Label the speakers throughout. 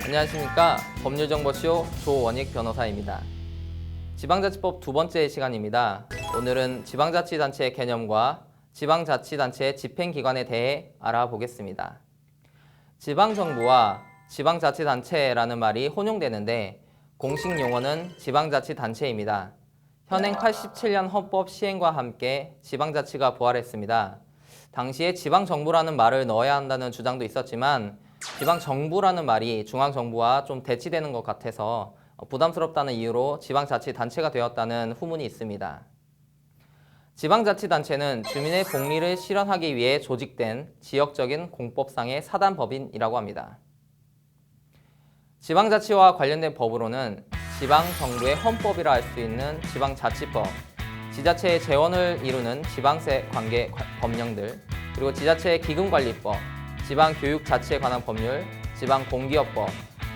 Speaker 1: 안녕하십니까. 법률정보쇼 조원익 변호사입니다. 지방자치법 두 번째 시간입니다. 오늘은 지방자치단체의 개념과 지방자치단체의 집행기관에 대해 알아보겠습니다. 지방정부와 지방자치단체라는 말이 혼용되는데 공식 용어는 지방자치단체입니다. 현행 87년 헌법 시행과 함께 지방자치가 부활했습니다. 당시에 지방정부라는 말을 넣어야 한다는 주장도 있었지만 지방정부라는 말이 중앙정부와 좀 대치되는 것 같아서 부담스럽다는 이유로 지방자치단체가 되었다는 후문이 있습니다. 지방자치단체는 주민의 복리를 실현하기 위해 조직된 지역적인 공법상의 사단법인이라고 합니다. 지방자치와 관련된 법으로는 지방정부의 헌법이라 할 수 있는 지방자치법, 지자체의 재원을 이루는 지방세 관계 법령들, 그리고 지자체의 기금관리법, 지방교육자치에 관한 법률, 지방공기업법,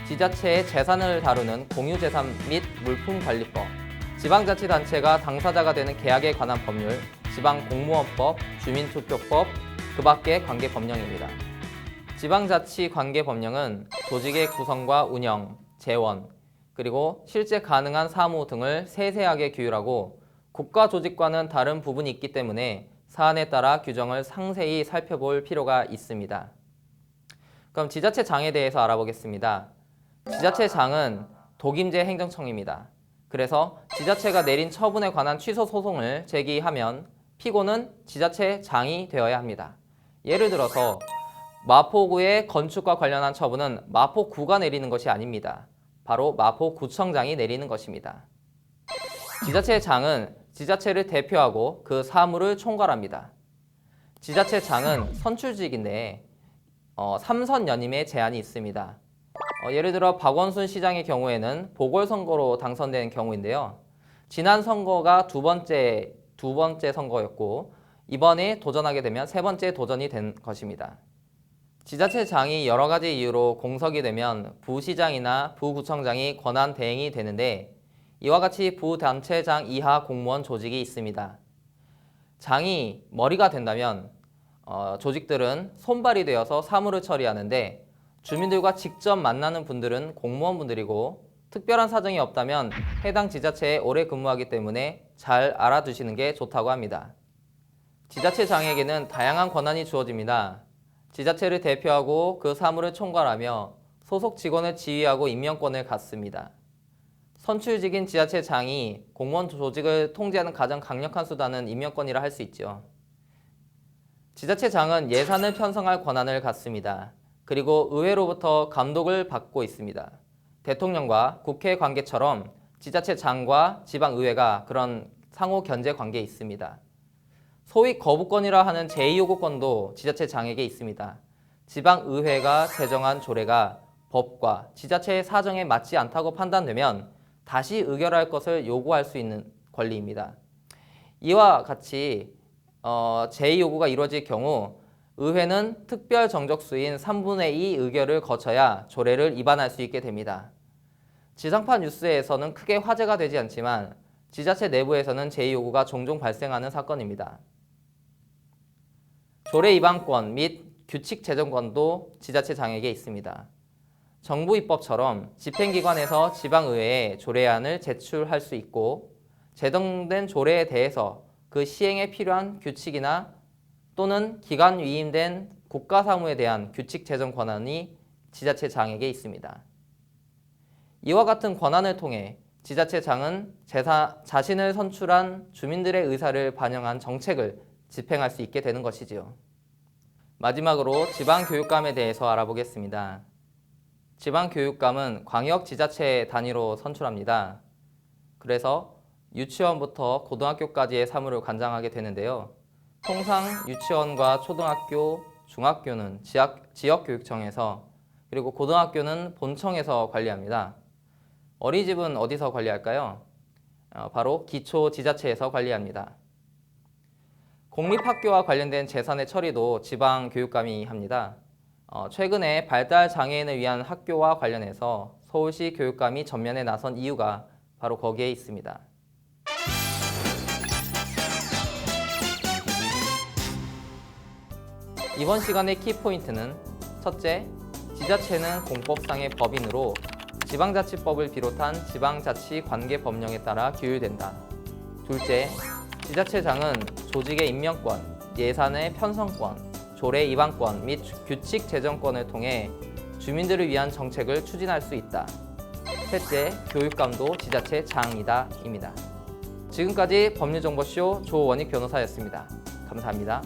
Speaker 1: 지자체의 재산을 다루는 공유재산 및 물품관리법, 지방자치단체가 당사자가 되는 계약에 관한 법률, 지방공무원법, 주민투표법, 그 밖의 관계법령입니다. 지방자치관계법령은 조직의 구성과 운영, 재원, 그리고 실제 가능한 사무 등을 세세하게 규율하고 국가 조직과는 다른 부분이 있기 때문에 사안에 따라 규정을 상세히 살펴볼 필요가 있습니다. 그럼 지자체장에 대해서 알아보겠습니다. 지자체장은 독임제 행정청입니다. 그래서 지자체가 내린 처분에 관한 취소 소송을 제기하면 피고는 지자체장이 되어야 합니다. 예를 들어서 마포구의 건축과 관련한 처분은 마포구가 내리는 것이 아닙니다. 바로 마포구청장이 내리는 것입니다. 지자체장은 지자체를 대표하고 그 사무를 총괄합니다. 지자체장은 선출직인데 3선 연임의 제한이 있습니다. 예를 들어 박원순 시장의 경우에는 보궐선거로 당선된 경우인데요. 지난 선거가 두 번째 선거였고 이번에 도전하게 되면 세 번째 도전이 된 것입니다. 지자체장이 여러 가지 이유로 공석이 되면 부시장이나 부구청장이 권한 대행이 되는데 이와 같이 부단체장 이하 공무원 조직이 있습니다. 장이 머리가 된다면 조직들은 손발이 되어서 사무를 처리하는데 주민들과 직접 만나는 분들은 공무원분들이고 특별한 사정이 없다면 해당 지자체에 오래 근무하기 때문에 잘 알아두시는 게 좋다고 합니다. 지자체장에게는 다양한 권한이 주어집니다. 지자체를 대표하고 그 사무를 총괄하며 소속 직원을 지휘하고 임명권을 갖습니다. 선출직인 지자체장이 공무원 조직을 통제하는 가장 강력한 수단은 임명권이라 할 수 있죠. 지자체장은 예산을 편성할 권한을 갖습니다. 그리고 의회로부터 감독을 받고 있습니다. 대통령과 국회 관계처럼 지자체장과 지방의회가 그런 상호 견제 관계에 있습니다. 소위 거부권이라 하는 제2요구권도 지자체장에게 있습니다. 지방의회가 제정한 조례가 법과 지자체의 사정에 맞지 않다고 판단되면 다시 의결할 것을 요구할 수 있는 권리입니다. 이와 같이 제2요구가 이루어질 경우 의회는 특별 정적수인 3분의 2 의결을 거쳐야 조례를 위반할 수 있게 됩니다. 지상파 뉴스에서는 크게 화제가 되지 않지만 지자체 내부에서는 제2요구가 종종 발생하는 사건입니다. 조례 위반권 및 규칙 제정권도 지자체장에게 있습니다. 정부 입법처럼 집행기관에서 지방의회에 조례안을 제출할 수 있고 제정된 조례에 대해서 그 시행에 필요한 규칙이나 또는 기관 위임된 국가사무에 대한 규칙 제정 권한이 지자체장에게 있습니다. 이와 같은 권한을 통해 지자체장은 자신을 선출한 주민들의 의사를 반영한 정책을 집행할 수 있게 되는 것이지요. 마지막으로 지방교육감에 대해서 알아보겠습니다. 지방교육감은 광역지자체 단위로 선출합니다. 그래서 유치원부터 고등학교까지의 사무를 관장하게 되는데요. 통상 유치원과 초등학교, 중학교는 지역교육청에서 그리고 고등학교는 본청에서 관리합니다. 어린이집은 어디서 관리할까요? 바로 기초지자체에서 관리합니다. 공립학교와 관련된 재산의 처리도 지방교육감이 합니다. 최근에 발달장애인을 위한 학교와 관련해서 서울시 교육감이 전면에 나선 이유가 바로 거기에 있습니다. 이번 시간의 키포인트는 첫째, 지자체는 공법상의 법인으로 지방자치법을 비롯한 지방자치관계법령에 따라 규율된다. 둘째, 지자체장은 조직의 임명권, 예산의 편성권, 조례 위반권 및 규칙 제정권을 통해 주민들을 위한 정책을 추진할 수 있다. 셋째, 교육감도 지자체장이다입니다. 지금까지 법률정보쇼 조원익 변호사였습니다. 감사합니다.